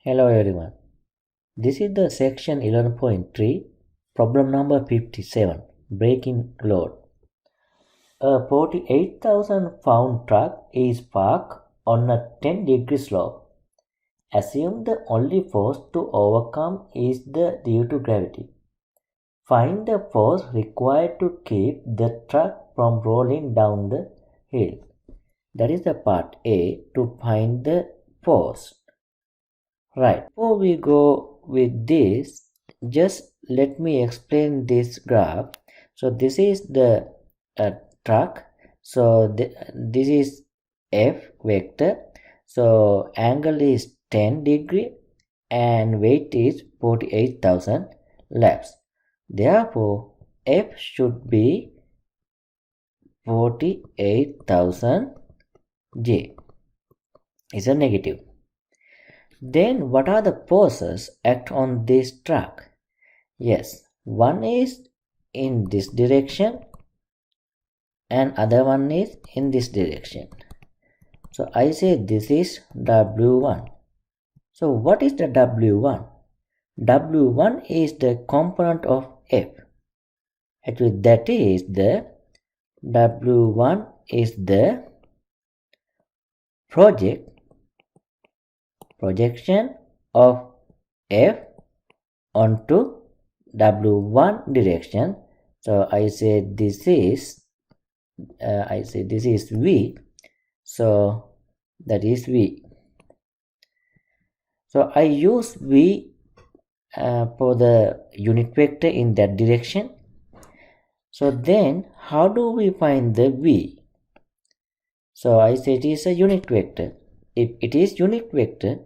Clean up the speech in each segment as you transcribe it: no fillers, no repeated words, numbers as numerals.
Hello everyone. This is the section 11.3, problem number 57, braking load. A 48,000 pound truck is parked on a 10-degree slope. Assume the only force to overcome is the due to gravity. Find the force required to keep the truck from rolling down the hill. That is the part A, to find the force. Right, before we go with this, just let me explain this graph. So this is the truck. So this is F vector. So angle is 10 degree and weight is 48,000 laps. Therefore, F should be 48,000 J. Is a negative. Then what are the forces act on this truck? Yes, one is in this direction and other one is in this direction. So I say this is W1. So what is the W1? W1 is the component of F. Actually that is the W1 is the projection of F onto W1 direction. So I say this is V. So that is V. So I use V for the unit vector in that direction. So then how do we find the V? So I say it is a unit vector. If it is unit vector,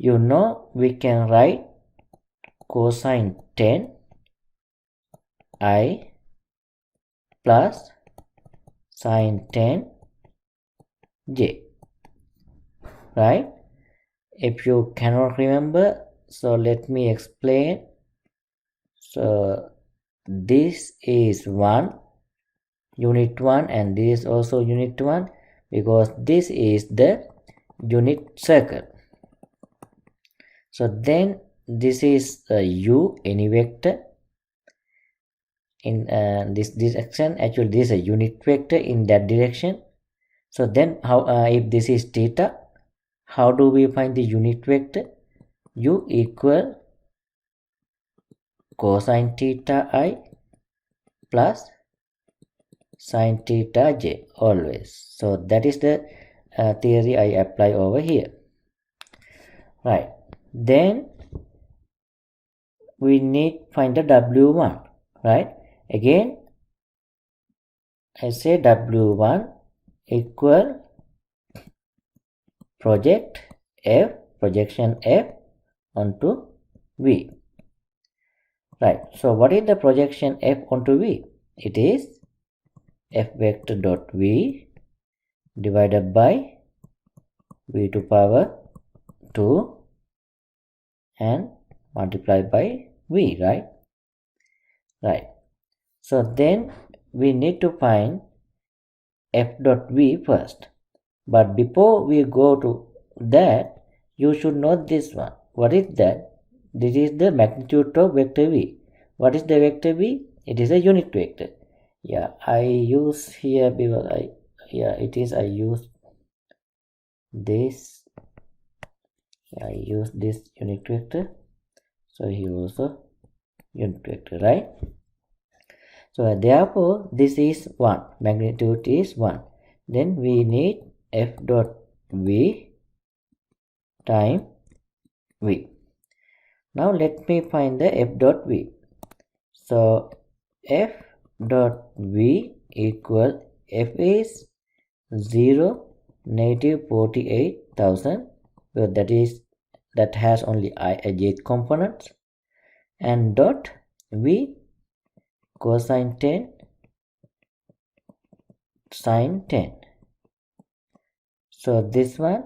you know we can write cosine 10 I plus sine 10 J, right? If you cannot remember, so let me explain. So this is unit 1 and this is also unit 1 because this is the unit circle. So then this is a U, any vector in this direction. Actually this is a unit vector in that direction. So then how if this is theta, how do we find the unit vector? U equal cosine theta I plus sine theta J always. So that is the theory I apply over here, right? Then we need find the W1, right? Again I say W1 equal projection F onto V, right? So what is the projection F onto V? It is F vector dot V divided by V to power 2 and multiplied by V, right? So then we need to find F dot V first, but before we go to that, you should know this one. What is that? This is the magnitude of vector V. What is the vector V? It is a unit vector. Yeah, I use here because I use this. I use this unit vector. So here also unit vector, right? So therefore this is 1, magnitude is 1. Then we need F dot V time V. Now let me find the F dot V. So F dot V equal F is 0, negative 48,000, well, that has only j components, and dot V cosine 10 sine 10. So this one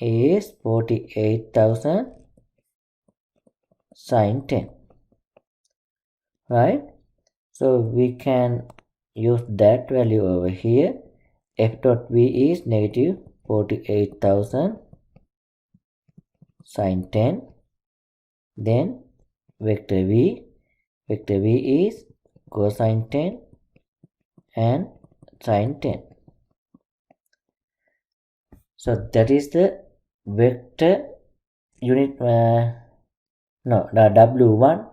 is 48,000 sine 10, right? So we can use that value over here. F dot V is negative 48,000 sine 10, then vector v is cosine 10 and sine 10. So that is the vector unit, the w1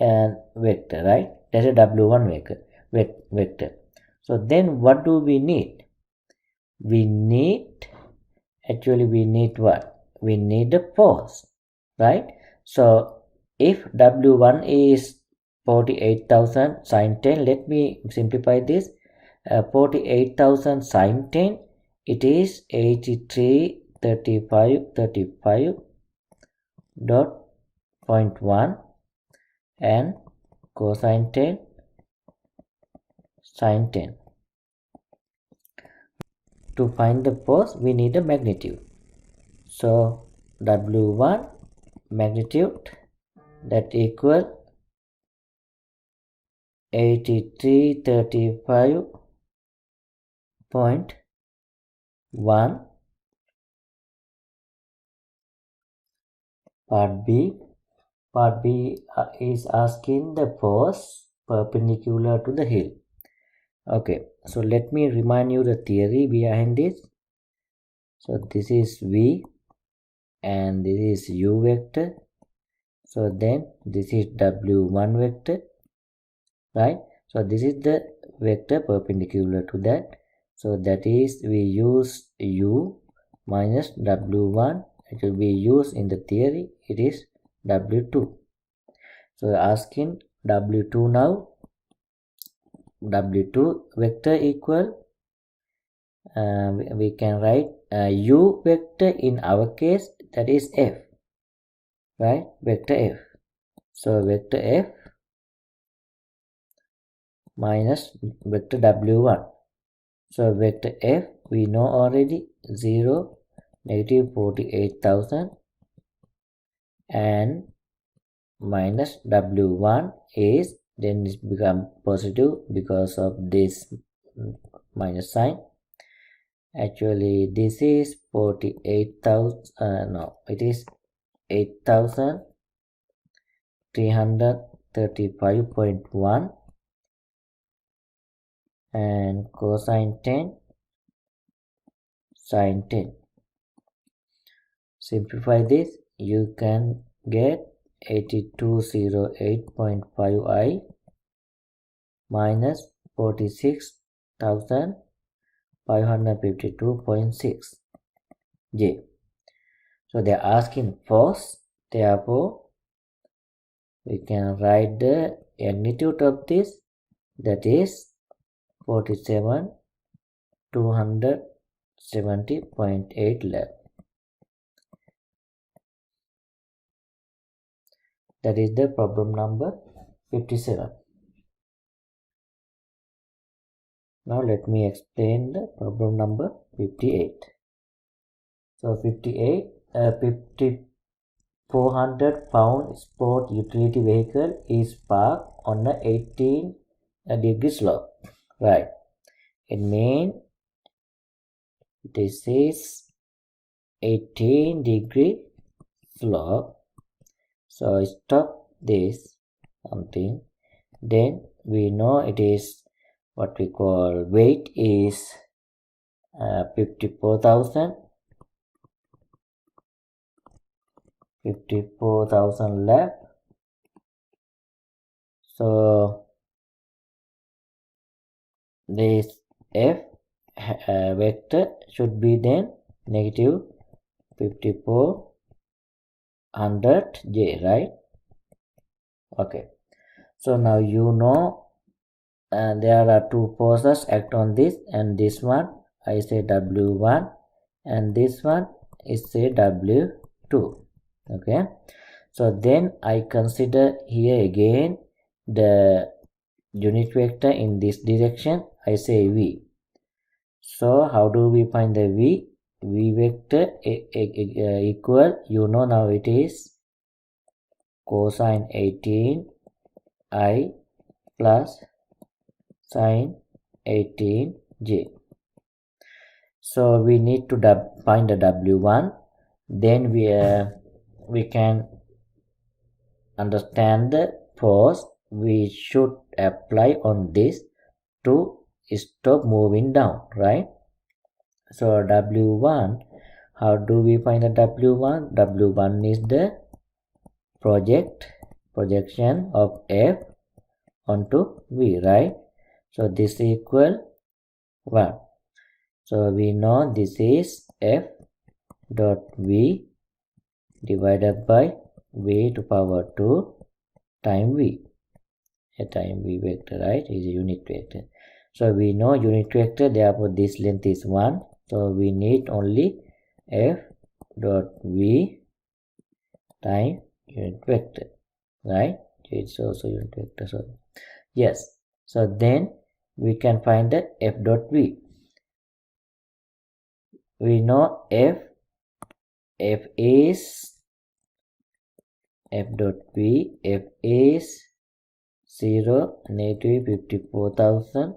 and vector, right? That's a w1 vector. So then what do we need? We need what? We need the force, right? So if w1 is 48,000 sine 10, let me simplify this. 48,000 sine 10, it is 83.35 and cosine 10 sine 10. To find the force, we need a magnitude. So w1 magnitude, that equal 8335.1. Part B is asking the force perpendicular to the hill. Okay, so let me remind you the theory behind this. So this is V and this is U vector. So then this is W1 vector, right? So this is the vector perpendicular to that. So that is, we use U minus W1. It will be used in the theory. It is W2. So asking W2 now. W2 vector equal, we can write U vector in our case, that is F, right? Vector F. So vector F minus vector W1. So vector F we know already, 0, negative 48,000 and minus W1 is, then it become positive because of this minus sign. Actually this is 48,000, it is 8,335.1 and cosine 10 sine 10. Simplify this, you can get 8208.5i minus 46,552.6 J. So they are asking force, therefore we can write the magnitude of this, that is 47,270.8 lab. That is the problem number 57. Now let me explain the problem number 58. So 400 pound sport utility vehicle is parked on the 18 degree slope, right? It means this is 18 degree slope. So stop this something, then we know it is what we call weight is 54,000 left. So this F vector should be then negative 5400 J, right? Okay, so now you know there are two forces act on this, and this one I say W1 and this one is say W2. Okay, so then I consider here again the unit vector in this direction, I say V. So how do we find the V? V vector equal, you know now it is cosine 18 I plus sine 18 J. So we need to find the W1, then we we can understand the force we should apply on this to stop moving down, right? So W1, how do we find the W1? W1 is the projection of F onto V, right? So this equal 1. So we know this is F dot V divided by V to power 2 time V. A time V vector, right, is a unit vector. So we know unit vector, therefore this length is 1. So we need only F dot V time unit vector, right? It's also unit vector, sorry. Yes. So then we can find that F dot V. We know F is F dot V, F is 0, negative 54,000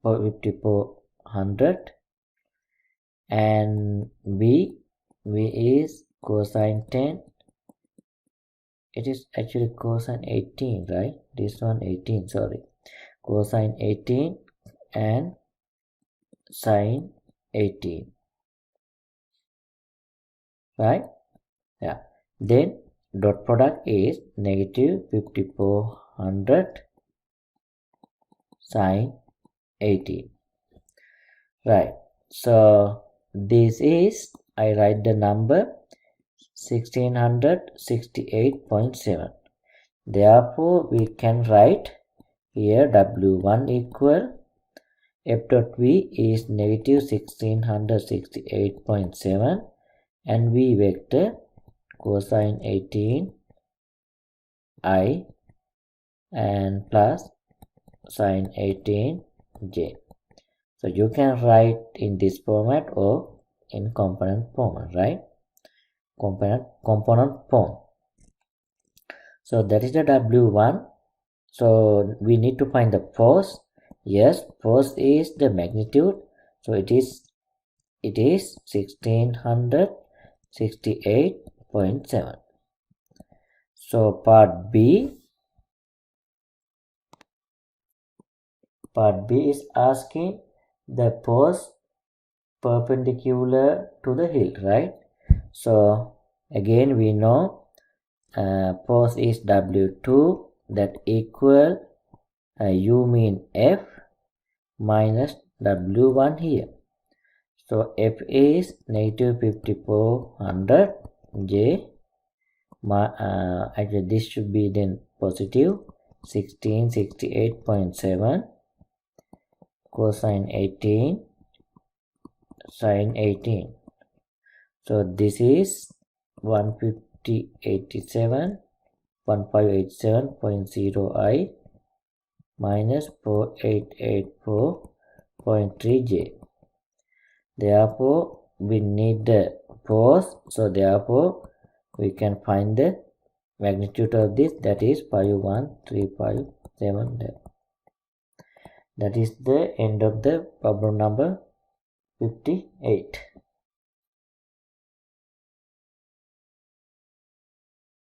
or 5400, and V is cosine 10. It is actually cosine 18, right? This one 18, sorry. Cosine 18 and sine 18, right? Yeah. Then dot product is negative 5400 sine 18, right? So this is, I write the number 1668.7. Therefore we can write here W1 equal F dot V is negative 1668.7 and V vector cosine 18 I and plus sine 18 J. So you can write in this format or in component format, right? Component form. So that is the W1. So we need to find the force. Yes, force is the magnitude. So it is 1668.7. So part B is asking the force perpendicular to the hill, right? So again we know force is W2, that equal U mean F minus W1 here. So F is negative 5400 J. Actually this should be then positive 1668.7 cosine 18 sine 18. So this is 1587.0 I minus 4884.3 J. Therefore we need the force, so therefore we can find the magnitude of this, that is 51357. That is the end of the problem number 58.